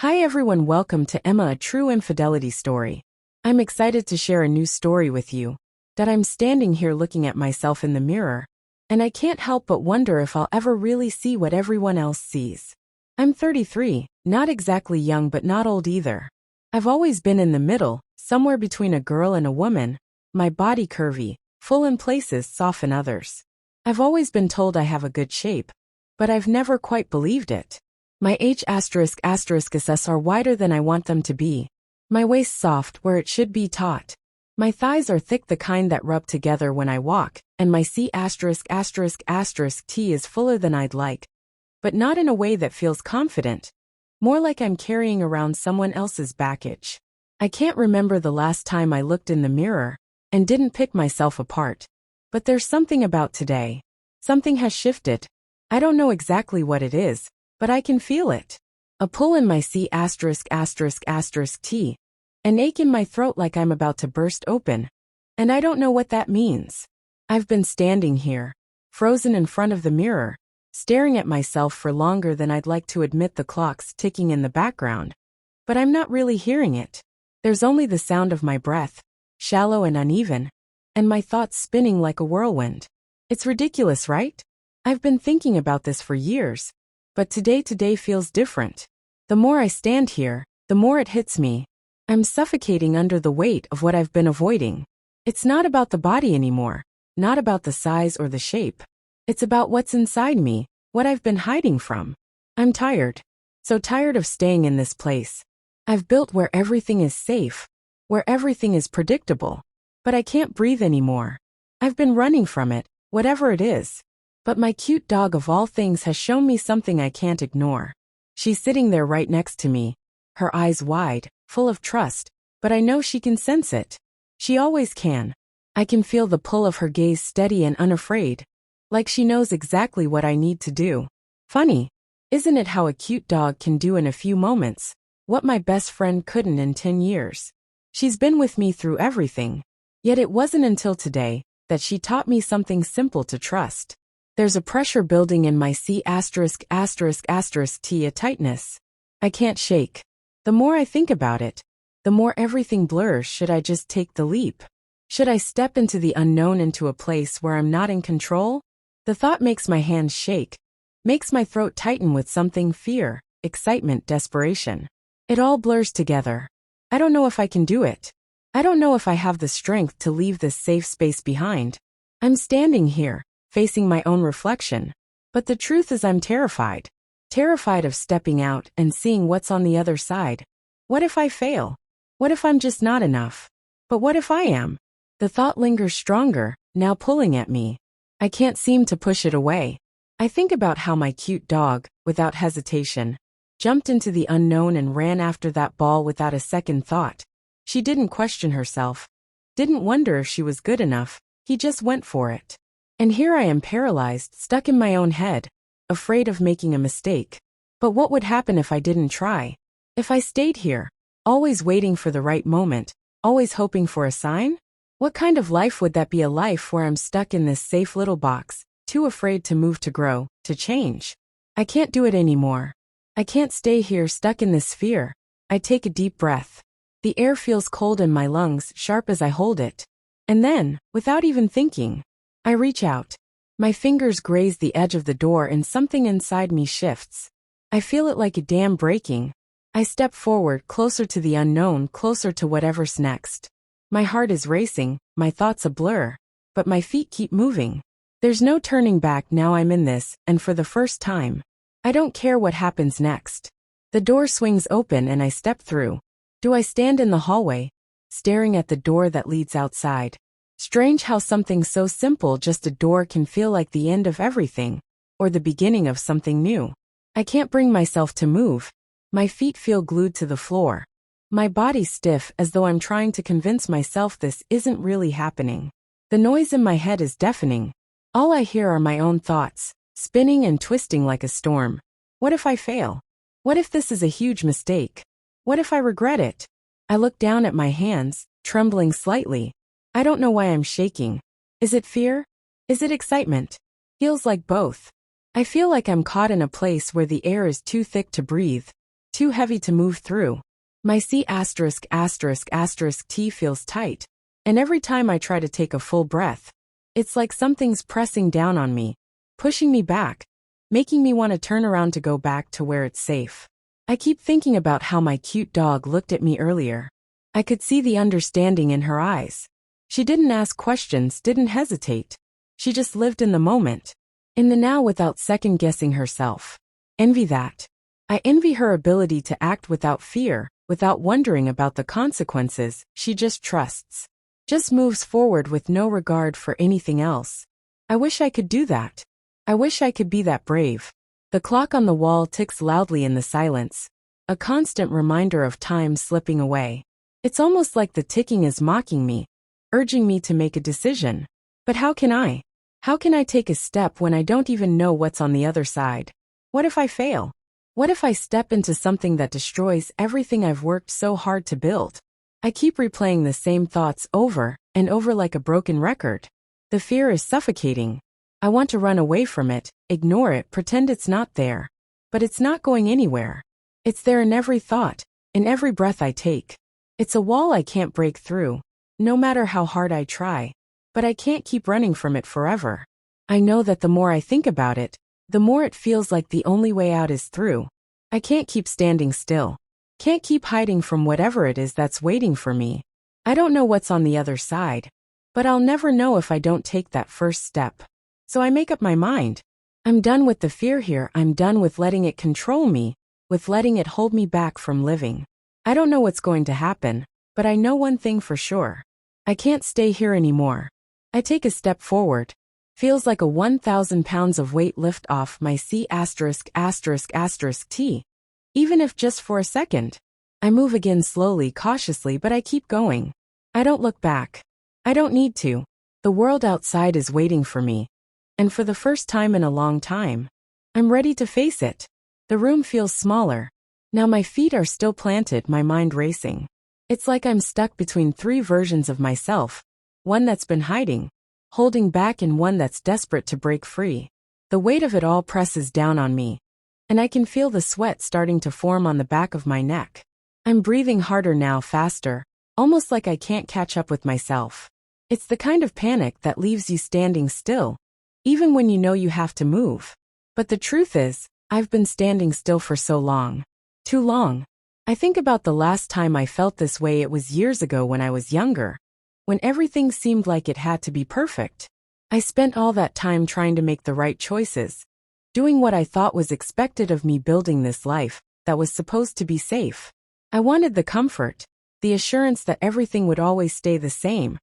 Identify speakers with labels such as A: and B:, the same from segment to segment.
A: Hi everyone, welcome to Emma, a true infidelity story. I'm excited to share a new story with you. That I'm standing here looking at myself in the mirror, and I can't help but wonder if I'll ever really see what everyone else sees. I'm 33, not exactly young but not old either. I've always been in the middle, somewhere between a girl and a woman, my body curvy, full in places, soft in others. I've always been told I have a good shape, but I've never quite believed it. My H***s are wider than I want them to be. My waist soft where it should be taut. My thighs are thick, the kind that rub together when I walk, and my C***** T is fuller than I'd like. But not in a way that feels confident. More like I'm carrying around someone else's baggage. I can't remember the last time I looked in the mirror, and didn't pick myself apart. But there's something about today. Something has shifted. I don't know exactly what it is, but I can feel it. A pull in my C****, T. An ache in my throat like I'm about to burst open. And I don't know what that means. I've been standing here, frozen in front of the mirror, staring at myself for longer than I'd like to admit, the clock's ticking in the background. But I'm not really hearing it. There's only the sound of my breath, shallow and uneven, and my thoughts spinning like a whirlwind. It's ridiculous, right? I've been thinking about this for years. But today feels different. The more I stand here, the more it hits me. I'm suffocating under the weight of what I've been avoiding. It's not about the body anymore, not about the size or the shape. It's about what's inside me, what I've been hiding from. I'm tired. So tired of staying in this place. I've built where everything is safe, where everything is predictable. But I can't breathe anymore. I've been running from it, whatever it is. But my cute dog of all things has shown me something I can't ignore. She's sitting there right next to me, her eyes wide, full of trust, but I know she can sense it. She always can. I can feel the pull of her gaze, steady and unafraid, like she knows exactly what I need to do. Funny, isn't it, how a cute dog can do in a few moments what my best friend couldn't in 10 years? She's been with me through everything, yet it wasn't until today that she taught me something simple to trust. There's a pressure building in my C****, T, a tightness I can't shake. The more I think about it, the more everything blurs. Should I just take the leap? Should I step into the unknown, into a place where I'm not in control? The thought makes my hands shake, makes my throat tighten with something: fear, excitement, desperation. It all blurs together. I don't know if I can do it. I don't know if I have the strength to leave this safe space behind. I'm standing here, facing my own reflection. But the truth is, I'm terrified. Terrified of stepping out and seeing what's on the other side. What if I fail? What if I'm just not enough? But what if I am? The thought lingers stronger, now pulling at me. I can't seem to push it away. I think about how my cute dog, without hesitation, jumped into the unknown and ran after that ball without a second thought. She didn't question herself. Didn't wonder if she was good enough. He just went for it. And here I am, paralyzed, stuck in my own head, afraid of making a mistake. But what would happen if I didn't try? If I stayed here, always waiting for the right moment, always hoping for a sign? What kind of life would that be? A life where I'm stuck in this safe little box, too afraid to move, to grow, to change. I can't do it anymore. I can't stay here stuck in this fear. I take a deep breath. The air feels cold in my lungs, sharp as I hold it. And then, without even thinking, I reach out. My fingers graze the edge of the door and something inside me shifts. I feel it like a dam breaking. I step forward, closer to the unknown, closer to whatever's next. My heart is racing, my thoughts a blur, but my feet keep moving. There's no turning back. Now I'm in this, and for the first time, I don't care what happens next. The door swings open and I step through. Do I stand in the hallway, staring at the door that leads outside? Strange how something so simple, just a door, can feel like the end of everything, or the beginning of something new. I can't bring myself to move. My feet feel glued to the floor. My body stiff, as though I'm trying to convince myself this isn't really happening. The noise in my head is deafening. All I hear are my own thoughts, spinning and twisting like a storm. What if I fail? What if this is a huge mistake? What if I regret it? I look down at my hands, trembling slightly. I don't know why I'm shaking. Is it fear? Is it excitement? Feels like both. I feel like I'm caught in a place where the air is too thick to breathe, too heavy to move through. My C asterisk asterisk asterisk T feels tight, and every time I try to take a full breath, it's like something's pressing down on me, pushing me back, making me want to turn around to go back to where it's safe. I keep thinking about how my cute dog looked at me earlier. I could see the understanding in her eyes. She didn't ask questions, didn't hesitate. She just lived in the moment, in the now without second-guessing herself. Envy that. I envy her ability to act without fear, without wondering about the consequences. She just trusts. Just moves forward with no regard for anything else. I wish I could do that. I wish I could be that brave. The clock on the wall ticks loudly in the silence, a constant reminder of time slipping away. It's almost like the ticking is mocking me, urging me to make a decision. But how can I? How can I take a step when I don't even know what's on the other side? What if I fail? What if I step into something that destroys everything I've worked so hard to build? I keep replaying the same thoughts over and over like a broken record. The fear is suffocating. I want to run away from it, ignore it, pretend it's not there. But it's not going anywhere. It's there in every thought, in every breath I take. It's a wall I can't break through, no matter how hard I try. But I can't keep running from it forever. I know that the more I think about it, the more it feels like the only way out is through. I can't keep standing still. Can't keep hiding from whatever it is that's waiting for me. I don't know what's on the other side, but I'll never know if I don't take that first step. So I make up my mind. I'm done with the fear here. I'm done with letting it control me, with letting it hold me back from living. I don't know what's going to happen, but I know one thing for sure. I can't stay here anymore. I take a step forward. Feels like a 1,000 pounds of weight lift off my C asterisk asterisk asterisk T. Even if just for a second. I move again slowly, cautiously, but I keep going. I don't look back. I don't need to. The world outside is waiting for me. And for the first time in a long time, I'm ready to face it. The room feels smaller. Now my feet are still planted, my mind racing. It's like I'm stuck between three versions of myself. One that's been hiding, holding back, and one that's desperate to break free. The weight of it all presses down on me, and I can feel the sweat starting to form on the back of my neck. I'm breathing harder now, faster, almost like I can't catch up with myself. It's the kind of panic that leaves you standing still, even when you know you have to move. But the truth is, I've been standing still for so long. Too long. I think about the last time I felt this way. It was years ago when I was younger, when everything seemed like it had to be perfect. I spent all that time trying to make the right choices, doing what I thought was expected of me, building this life that was supposed to be safe. I wanted the comfort, the assurance that everything would always stay the same,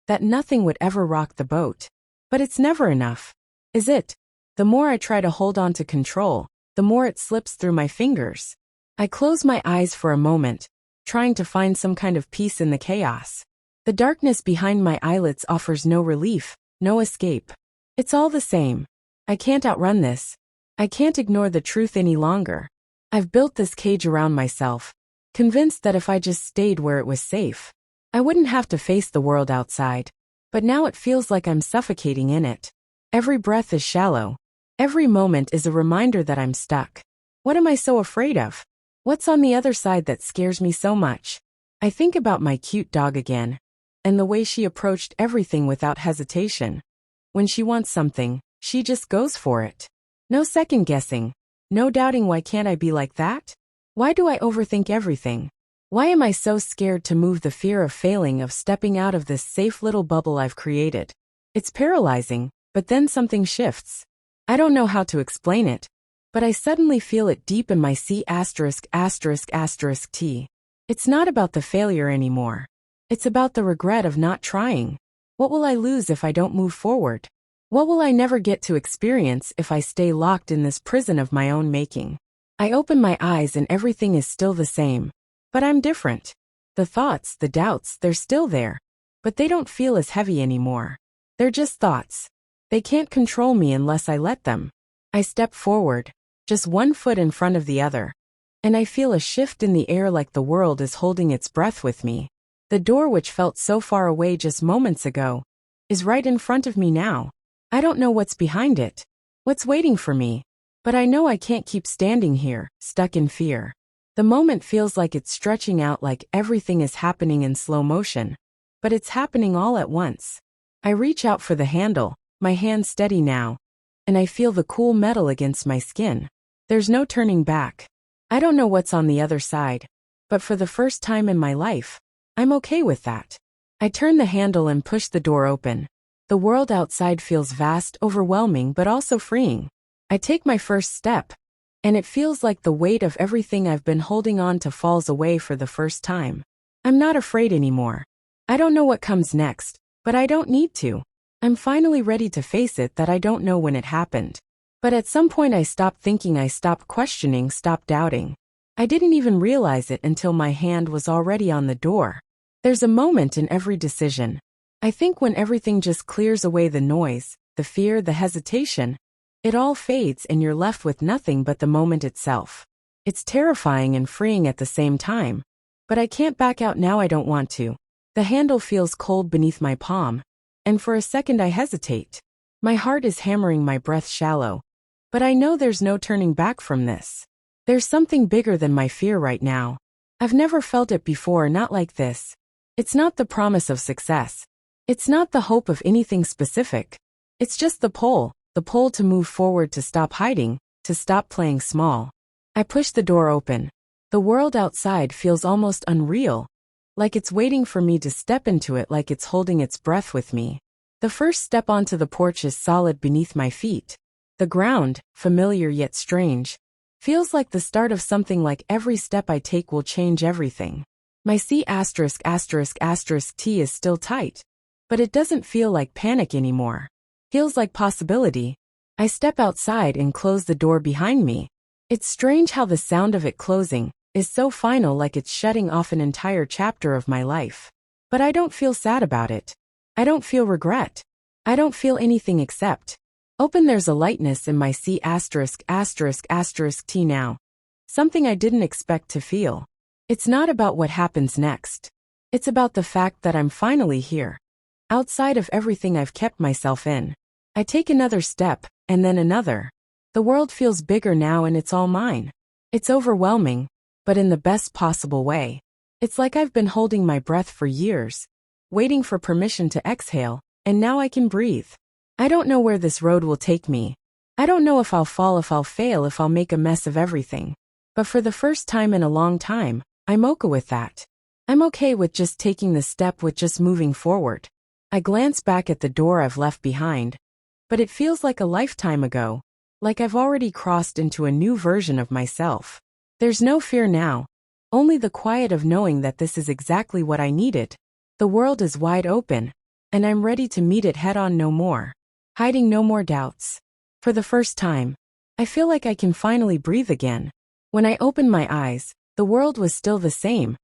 A: that nothing would ever rock the boat. But it's never enough, is it? The more I try to hold on to control, the more it slips through my fingers. I close my eyes for a moment, trying to find some kind of peace in the chaos. The darkness behind my eyelids offers no relief, no escape. It's all the same. I can't outrun this. I can't ignore the truth any longer. I've built this cage around myself, convinced that if I just stayed where it was safe, I wouldn't have to face the world outside. But now it feels like I'm suffocating in it. Every breath is shallow. Every moment is a reminder that I'm stuck. What am I so afraid of? What's on the other side that scares me so much? I think about my cute dog again, and the way she approached everything without hesitation. When she wants something, she just goes for it. No second guessing. No doubting. Why can't I be like that? Why do I overthink everything? Why am I so scared to move? The fear of failing, of stepping out of this safe little bubble I've created. It's paralyzing, but then something shifts. I don't know how to explain it, but I suddenly feel it deep in my C asterisk asterisk asterisk T. It's not about the failure anymore. It's about the regret of not trying. What will I lose if I don't move forward? What will I never get to experience if I stay locked in this prison of my own making? I open my eyes and everything is still the same. But I'm different. The thoughts, the doubts, they're still there. But they don't feel as heavy anymore. They're just thoughts. They can't control me unless I let them. I step forward, just one foot in front of the other. And I feel a shift in the air, like the world is holding its breath with me. The door, which felt so far away just moments ago, is right in front of me now. I don't know what's behind it, what's waiting for me. But I know I can't keep standing here, stuck in fear. The moment feels like it's stretching out, like everything is happening in slow motion. But it's happening all at once. I reach out for the handle, my hand steady now, and I feel the cool metal against my skin. There's no turning back. I don't know what's on the other side, but for the first time in my life, I'm okay with that. I turn the handle and push the door open. The world outside feels vast, overwhelming, but also freeing. I take my first step, and it feels like the weight of everything I've been holding on to falls away for the first time. I'm not afraid anymore. I don't know what comes next, but I don't need to. I'm finally ready to face it that I don't know when it happened. But at some point I stopped thinking, I stopped questioning, stopped doubting. I didn't even realize it until my hand was already on the door. There's a moment in every decision. I think when everything just clears away, the noise, the fear, the hesitation, it all fades and you're left with nothing but the moment itself. It's terrifying and freeing at the same time. But I can't back out now, I don't want to. The handle feels cold beneath my palm, and for a second I hesitate. My heart is hammering, my breath shallow. But I know there's no turning back from this. There's something bigger than my fear right now. I've never felt it before, not like this. It's not the promise of success. It's not the hope of anything specific. It's just the pull to move forward, to stop hiding, to stop playing small. I push the door open. The world outside feels almost unreal, like it's waiting for me to step into it, like it's holding its breath with me. The first step onto the porch is solid beneath my feet. The ground, familiar yet strange, feels like the start of something, like every step I take will change everything. My C***** T is still tight, but it doesn't feel like panic anymore. Feels like possibility. I step outside and close the door behind me. It's strange how the sound of it closing is so final, like it's shutting off an entire chapter of my life. But I don't feel sad about it. I don't feel regret. I don't feel anything except open. There's a lightness in my C***** T now. Something I didn't expect to feel. It's not about what happens next. It's about the fact that I'm finally here. Outside of everything I've kept myself in. I take another step, and then another. The world feels bigger now, and it's all mine. It's overwhelming, but in the best possible way. It's like I've been holding my breath for years, waiting for permission to exhale, and now I can breathe. I don't know where this road will take me. I don't know if I'll fall, if I'll fail, if I'll make a mess of everything. But for the first time in a long time, I'm okay with that. I'm okay with just taking the step, with just moving forward. I glance back at the door I've left behind, but it feels like a lifetime ago, like I've already crossed into a new version of myself. There's no fear now, only the quiet of knowing that this is exactly what I needed. The world is wide open, and I'm ready to meet it head on, no more hiding, no more doubts. For the first time, I feel like I can finally breathe again. When I opened my eyes, the world was still the same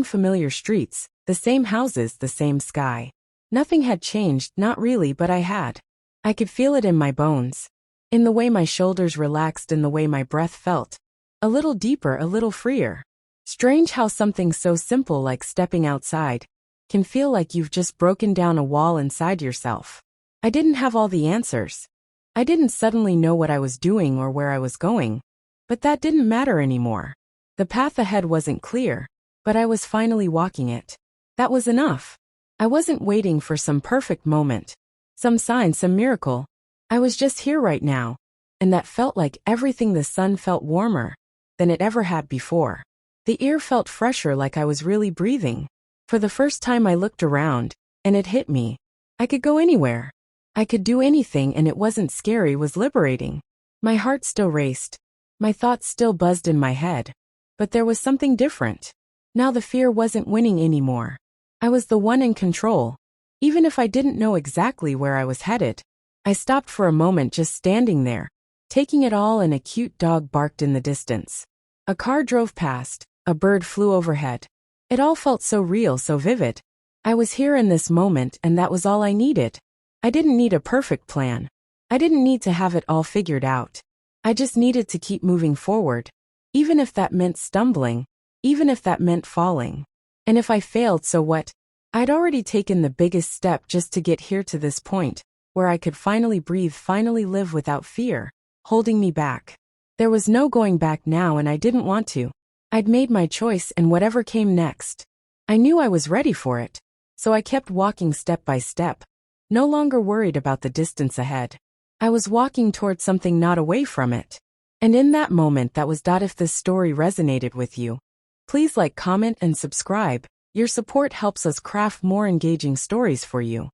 A: familiar streets, the same houses, the same sky. Nothing had changed, not really, but I had. I could feel it in my bones. In the way my shoulders relaxed, in the way my breath felt. A little deeper, a little freer. Strange how something so simple like stepping outside can feel like you've just broken down a wall inside yourself. I didn't have all the answers. I didn't suddenly know what I was doing or where I was going. But that didn't matter anymore. The path ahead wasn't clear, but I was finally walking it. That was enough. I wasn't waiting for some perfect moment, some sign, some miracle. I was just here right now, and that felt like everything. The sun felt warmer than it ever had before. The air felt fresher, like I was really breathing. For the first time I looked around, and it hit me. I could go anywhere. I could do anything, and it wasn't scary, it was liberating. My heart still raced. My thoughts still buzzed in my head. But there was something different. Now the fear wasn't winning anymore. I was the one in control. Even if I didn't know exactly where I was headed. I stopped for a moment, just standing there, taking it all in. A cute dog barked in the distance. A car drove past. A bird flew overhead. It all felt so real, so vivid. I was here in this moment, and that was all I needed. I didn't need a perfect plan. I didn't need to have it all figured out. I just needed to keep moving forward, even if that meant stumbling, even if that meant falling. And if I failed, so what? I'd already taken the biggest step just to get here, to this point, where I could finally breathe, finally live without fear holding me back. There was no going back now, and I didn't want to. I'd made my choice and whatever came next. I knew I was ready for it. So I kept walking step by step, no longer worried about the distance ahead. I was walking towards something, not away from it. And in that moment, that was. If this story resonated with you, please like, comment, and subscribe. Your support helps us craft more engaging stories for you.